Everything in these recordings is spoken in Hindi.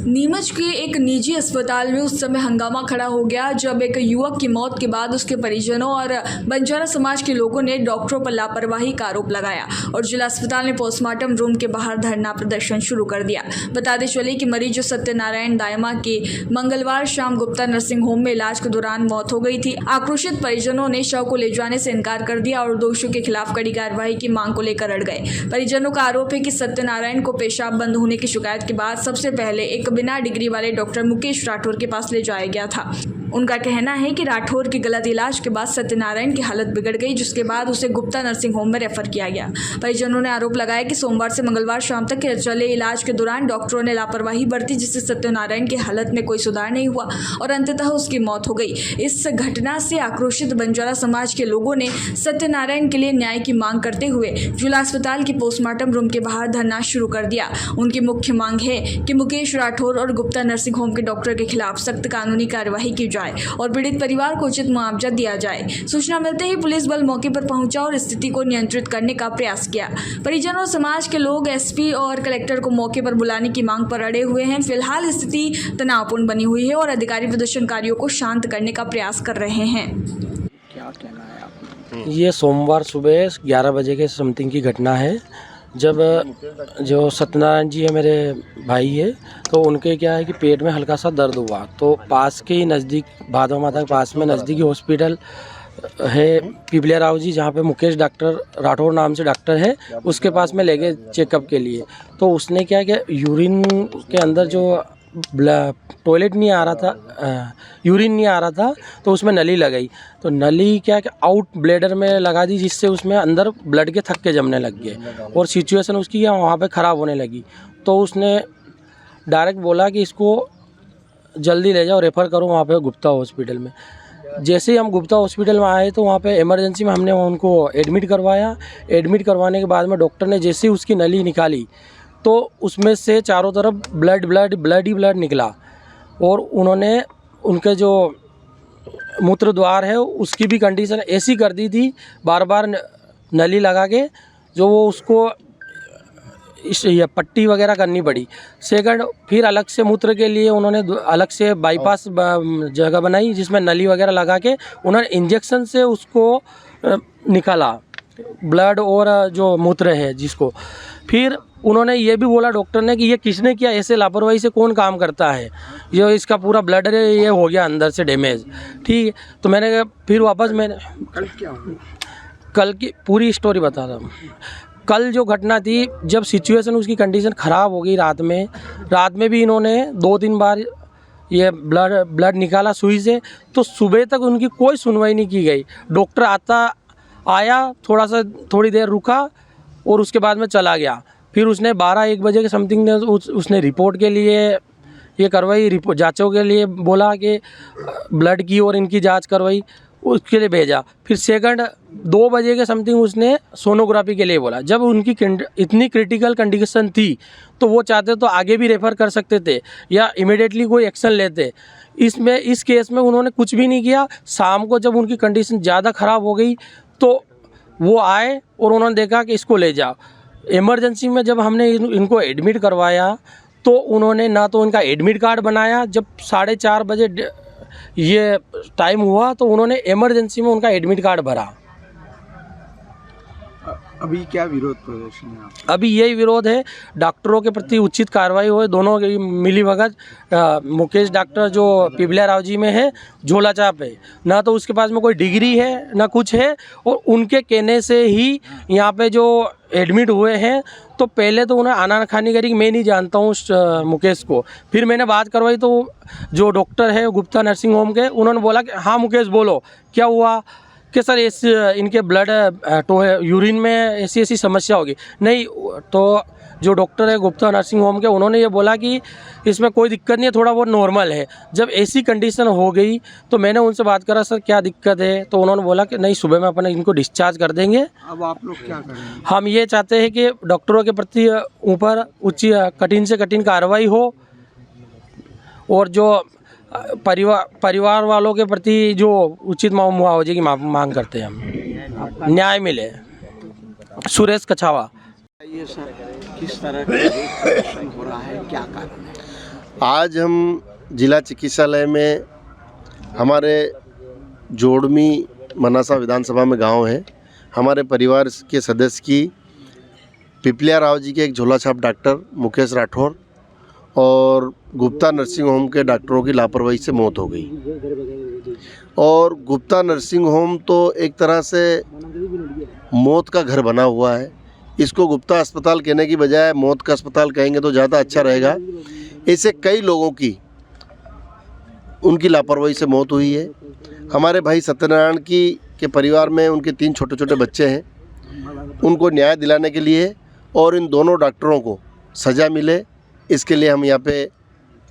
नीमच के एक निजी अस्पताल में उस समय हंगामा खड़ा हो गया जब एक युवक की मौत के बाद उसके परिजनों और बंजारा समाज के लोगों ने डॉक्टरों पर लापरवाही का आरोप लगाया और जिला अस्पताल ने पोस्टमार्टम रूम के बाहर धरना प्रदर्शन शुरू कर दिया। बताते चले कि मरीज सत्यनारायण दायमा की मंगलवार शाम गुप्ता नर्सिंग होम में इलाज के दौरान मौत हो गई थी। आक्रोशित परिजनों ने शव को ले जाने से इनकार कर दिया और दोषियों के खिलाफ कड़ी कार्रवाई की मांग को लेकर अड़ गए। परिजनों का आरोप है कि सत्यनारायण को पेशाब बंद होने की शिकायत के बाद सबसे पहले एक बिना डिग्री वाले डॉक्टर मुकेश राठौर के पास ले जाया गया था। उनका कहना है कि राठौर के गलत इलाज के बाद सत्यनारायण की हालत बिगड़ गई, जिसके बाद उसे गुप्ता नर्सिंग होम में रेफर किया गया। परिजनों ने आरोप लगाया कि सोमवार से मंगलवार शाम तक चले इलाज के दौरान डॉक्टरों ने लापरवाही बरती, जिससे सत्यनारायण की हालत में कोई सुधार नहीं हुआ और अंततः उसकी मौत हो गई। इस घटना से आक्रोशित बंजारा समाज के लोगों ने सत्यनारायण के लिए न्याय की मांग करते हुए जिला अस्पताल की पोस्टमार्टम रूम के बाहर धरना शुरू कर दिया। उनकी मुख्य मांग है कि मुकेश राठौर और गुप्ता नर्सिंग होम के डॉक्टर के खिलाफ सख्त कानूनी कार्यवाही की जाए और पीड़ित परिवार को उचित मुआवजा दिया जाए। सूचना मिलते ही पुलिस बल मौके पर पहुंचा और स्थिति को नियंत्रित करने का प्रयास किया। परिजनों और समाज के लोग एसपी और कलेक्टर को मौके पर बुलाने की मांग पर अड़े हुए हैं। फिलहाल स्थिति तनावपूर्ण बनी हुई है और अधिकारी प्रदर्शनकारियों को शांत करने का प्रयास कर रहे हैं। क्या कहना है आपका? ये सोमवार सुबह 11 बजे के समथिंग की घटना है, जब जो सत्यनारायण जी है मेरे भाई है, तो उनके क्या है कि पेट में हल्का सा दर्द हुआ, तो पास के ही नज़दीक भादवा माता के पास में नज़दीकी हॉस्पिटल है पिपलिया राव जी, जहाँ पे मुकेश डॉक्टर राठौर नाम से डॉक्टर है, उसके पास में ले गए चेकअप के लिए। तो उसने क्या किया, यूरिन के अंदर जो टॉयलेट नहीं आ रहा था, यूरिन नहीं आ रहा था, तो उसमें नली लगाई। तो नली क्या कि आउट ब्लेडर में लगा दी, जिससे उसमें अंदर ब्लड के थक्के जमने लग गए और सिचुएशन उसकी वहाँ पे ख़राब होने लगी। तो उसने डायरेक्ट बोला कि इसको जल्दी ले जाओ, रेफ़र करो वहाँ पे गुप्ता हॉस्पिटल में। जैसे ही हम गुप्ता हॉस्पिटल में आए तो वहाँ पे इमरजेंसी में हमने उनको एडमिट करवाया। एडमिट करवाने के बाद में डॉक्टर ने जैसे ही उसकी नली निकाली तो उसमें से चारों तरफ ब्लड ही ब्लड निकला और उन्होंने उनके जो मूत्र द्वार है उसकी भी कंडीशन ऐसी कर दी थी, बार बार नली लगा के जो वो उसको ये पट्टी वगैरह करनी पड़ी। सेकंड, फिर अलग से मूत्र के लिए उन्होंने अलग से बाईपास जगह बनाई, जिसमें नली वगैरह लगा के उन्होंने इंजेक्शन से उसको निकाला ब्लड और जो मूत्र है जिसको। फिर उन्होंने ये भी बोला डॉक्टर ने कि ये किसने किया, ऐसे लापरवाही से कौन काम करता है, जो इसका पूरा ब्लड ये हो गया अंदर से डैमेज। ठीक है, तो मैंने फिर वापस मैंने कल की पूरी स्टोरी बता रहा हूँ। कल जो घटना थी, जब सिचुएशन उसकी कंडीशन ख़राब हो गई, रात में भी इन्होंने 2-3 बार ये ब्लड निकाला सुई से, तो सुबह तक उनकी कोई सुनवाई नहीं की गई। डॉक्टर आया थोड़ी देर रुका और उसके बाद में चला गया। फिर उसने 12-1 बजे के समथिंग ने उसने रिपोर्ट के लिए ये करवाई, रिपोर्ट जांचों के लिए बोला कि ब्लड की और इनकी जांच करवाई, उसके लिए भेजा। फिर सेकंड 2 बजे के समथिंग उसने सोनोग्राफी के लिए बोला। जब उनकी इतनी क्रिटिकल कंडीशन थी तो वो चाहते तो आगे भी रेफ़र कर सकते थे या इमीडिएटली कोई एक्शन लेते। इस केस में उन्होंने कुछ भी नहीं किया। शाम को जब उनकी कंडीशन ज़्यादा ख़राब हो गई तो वो आए और उन्होंने देखा कि इसको ले जाओ। इमरजेंसी में जब हमने इनको एडमिट करवाया तो उन्होंने ना तो उनका एडमिट कार्ड बनाया। जब 4:30 बजे ये टाइम हुआ तो उन्होंने इमरजेंसी में उनका एडमिट कार्ड भरा। अभी क्या विरोध प्रदर्शन है? अभी यही विरोध है, डॉक्टरों के प्रति उचित कार्रवाई हो, दोनों की मिली भगत। मुकेश डॉक्टर जो पिपलिया राव जी में है, झोला चाप है, ना तो उसके पास में कोई डिग्री है ना कुछ है, और उनके कहने से ही यहाँ पे जो एडमिट हुए हैं। तो पहले तो उन्हें आनाकानी करी कि मैं नहीं जानता हूँ मुकेश को। फिर मैंने बात करवाई तो जो डॉक्टर है गुप्ता नर्सिंग होम के, उन्होंने बोला कि हाँ मुकेश बोलो क्या हुआ, कि सर इनके ब्लड यूरिन में ऐसी समस्या होगी। नहीं, तो जो डॉक्टर है गुप्ता नर्सिंग होम के, उन्होंने ये बोला कि इसमें कोई दिक्कत नहीं है, थोड़ा बहुत नॉर्मल है। जब ऐसी कंडीशन हो गई तो मैंने उनसे बात करा, सर क्या दिक्कत है, तो उन्होंने बोला कि नहीं, सुबह में अपने इनको डिस्चार्ज कर देंगे। अब आप लोग क्या करेंगे? हम ये चाहते हैं कि डॉक्टरों के प्रति ऊपर कठिन से कठिन कार्रवाई हो और जो परिवार वालों के प्रति जो उचित मुआवजे की मांग करते हैं, हम न्याय मिले। सुरेश कछावा। ये सर किस तरह का प्रदर्शन हो रहा है, क्या कारण है? आज हम जिला चिकित्सालय में हमारे जोड़मी मनासा विधानसभा में गांव है, हमारे परिवार के सदस्य की पिपलिया राव जी के एक झोला छाप डॉक्टर मुकेश राठौर और गुप्ता नर्सिंग होम के डॉक्टरों की लापरवाही से मौत हो गई। और गुप्ता नर्सिंग होम तो एक तरह से मौत का घर बना हुआ है। इसको गुप्ता अस्पताल कहने की बजाय मौत का अस्पताल कहेंगे तो ज़्यादा अच्छा रहेगा। ऐसे कई लोगों की उनकी लापरवाही से मौत हुई है। हमारे भाई सत्यनारायण के परिवार में उनके 3 छोटे छोटे बच्चे हैं। उनको न्याय दिलाने के लिए और इन दोनों डॉक्टरों को सज़ा मिले, इसके लिए हम यहाँ पे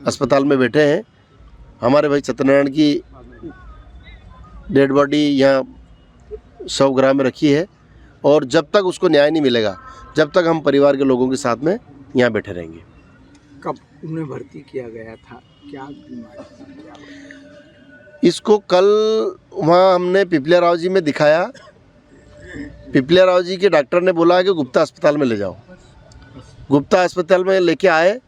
अस्पताल में बैठे हैं। हमारे भाई सत्यनारायण की डेड बॉडी यहाँ शवगृह में रखी है और जब तक उसको न्याय नहीं मिलेगा, जब तक हम परिवार के लोगों के साथ में यहाँ बैठे रहेंगे। कब उन्हें भर्ती किया गया था, क्या बीमारी थी, क्या? इसको कल वहाँ हमने पिपलिया राव जी में दिखाया। पिपलिया राव जी के डॉक्टर ने बोला कि गुप्ता अस्पताल में ले जाओ। गुप्ता अस्पताल में लेके आए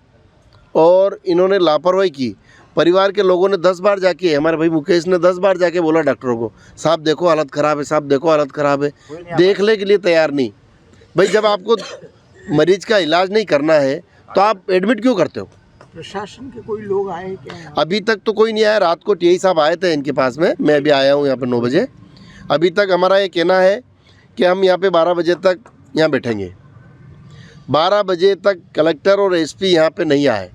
और इन्होंने लापरवाही की। परिवार के लोगों ने 10 बार जाके, हमारे भाई मुकेश ने 10 बार जाके बोला डॉक्टरों को, साहब देखो हालत ख़राब है, साहब देखो हालत ख़राब है। देखने के लिए तैयार नहीं। भाई जब आपको मरीज का इलाज नहीं करना है तो आप एडमिट क्यों करते हो? प्रशासन के कोई लोग आए क्या? अभी तक तो कोई नहीं आया। रात को टीआई साहब आए थे इनके पास में, मैं अभी आया हूँ यहाँ पर 9 बजे। अभी तक हमारा ये कहना है कि हम यहाँ पे 12 बजे तक यहाँ बैठेंगे। 12 बजे तक कलेक्टर और एसपी यहाँ पे नहीं आए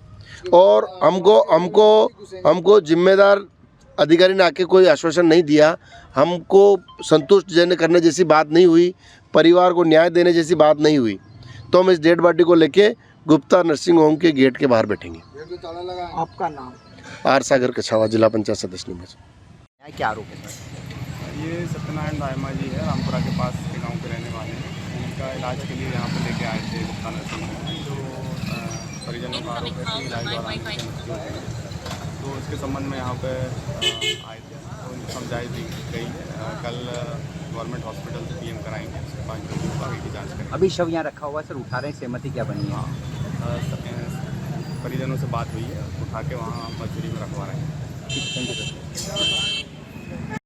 और हमको जिम्मेदार अधिकारी ने आके कोई आश्वासन नहीं दिया। हमको संतुष्ट जन करने जैसी बात नहीं हुई, परिवार को न्याय देने जैसी बात नहीं हुई, तो हम इस डेड बॉडी को लेके गुप्ता नर्सिंग होम के गेट के बाहर बैठेंगे। आपका नाम? आर सागर कछावा, जिला पंचायत सदस्य नीमच। क्या आरोप है सर? ये सत्यनारायण दायमा जी है, रामपुरा के पास के गांव के रहने वाले हैं। उनका इलाज के लिए यहाँ पे लेके आए थे गुप्ता नर्सिंग होम में। तो परिजनों का आरोप है कि इलाज दौरान उनकी मृत्यु हो गई। तो इसके संबंध में यहाँ पे आए थे, तो उनको समझाई दी गई है। कल गवर्नमेंट हॉस्पिटल से पीएम कराएंगे, उसके बाद जो भी आगे की जाँच करेंगे। अभी शव यहाँ रखा हुआ है सर, उठा रहे हैं, सहमति क्या बनी है? हाँ, परिजनों से बात हुई है, उठा के वहाँ मजदूरी में रखवा रहे हैं। Thank you sir.